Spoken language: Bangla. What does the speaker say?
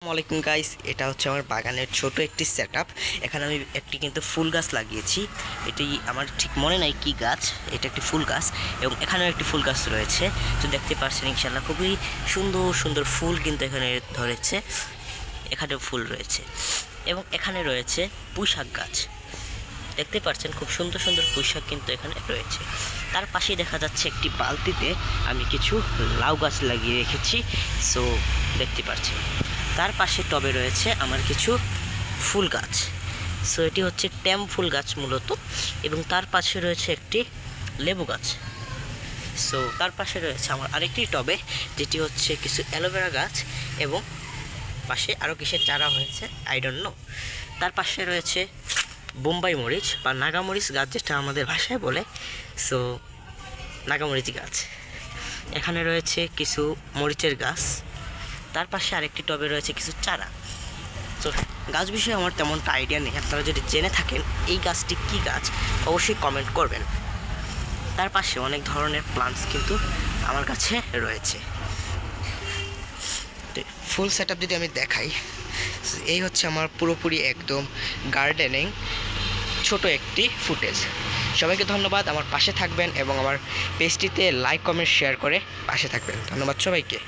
আসসালামাইকুম গাইস, এটা হচ্ছে আমার বাগানের ছোট একটি সেটআপ। এখানে আমি একটি কিন্তু ফুল গাছ লাগিয়েছি। এটি আমার ঠিক মনে নাই কি গাছ, এটা একটি ফুল গাছ এবং এখানেও একটি ফুল গাছ রয়েছে। তো দেখতে পাচ্ছেন ইনশাআল্লাহ খুবই সুন্দর সুন্দর ফুল কিন্তু এখানে ধরেছে। এখানেও ফুল রয়েছে এবং এখানে রয়েছে পুঁইশাক গাছ। দেখতে পাচ্ছেন খুব সুন্দর সুন্দর পুঁইশাক কিন্তু এখানে রয়েছে। তার পাশেই দেখা যাচ্ছে একটি বালতিতে আমি কিছু লাউ গাছ লাগিয়ে রেখেছি। সো দেখতে পাচ্ছেন তার পাশে টবে রয়েছে আমার কিছু ফুল গাছ। সো এটি হচ্ছে ট্যাম ফুল গাছ মূলত, এবং তার পাশে রয়েছে একটি লেবু গাছ। সো তার পাশে রয়েছে আমার আরেকটি টবে, যেটি হচ্ছে কিছু অ্যালোভেরা গাছ, এবং পাশে আরও কিসের চারা হয়েছে আই ডোন্ট নো। তার পাশে রয়েছে বোম্বাই মরিচ বা নাগামরিচ গাছ, যেটা আমাদের ভাষায় বলে। সো নাগামরিচ গাছ। এখানে রয়েছে কিছু মরিচের গাছ। তার পাশে আরেকটি টবে রয়েছে কিছু চারা। তো গাছ বিষয়ে আমার তেমনটা আইডিয়া নেই, আপনারা যদি জেনে থাকেন এই গাছটি কী গাছ অবশ্যই কমেন্ট করবেন। তার পাশে অনেক ধরনের প্লান্টস কিন্তু আমার কাছে রয়েছে। ফুল সেটআপ যদি আমি দেখাই, এই হচ্ছে আমার পুরোপুরি একদম গার্ডেনিং ছোট একটি ফুটেজ। সবাইকে ধন্যবাদ, আমার পাশে থাকবেন এবং আমার পেজটিতে লাইক কমেন্ট শেয়ার করে পাশে থাকবেন। ধন্যবাদ সবাইকে।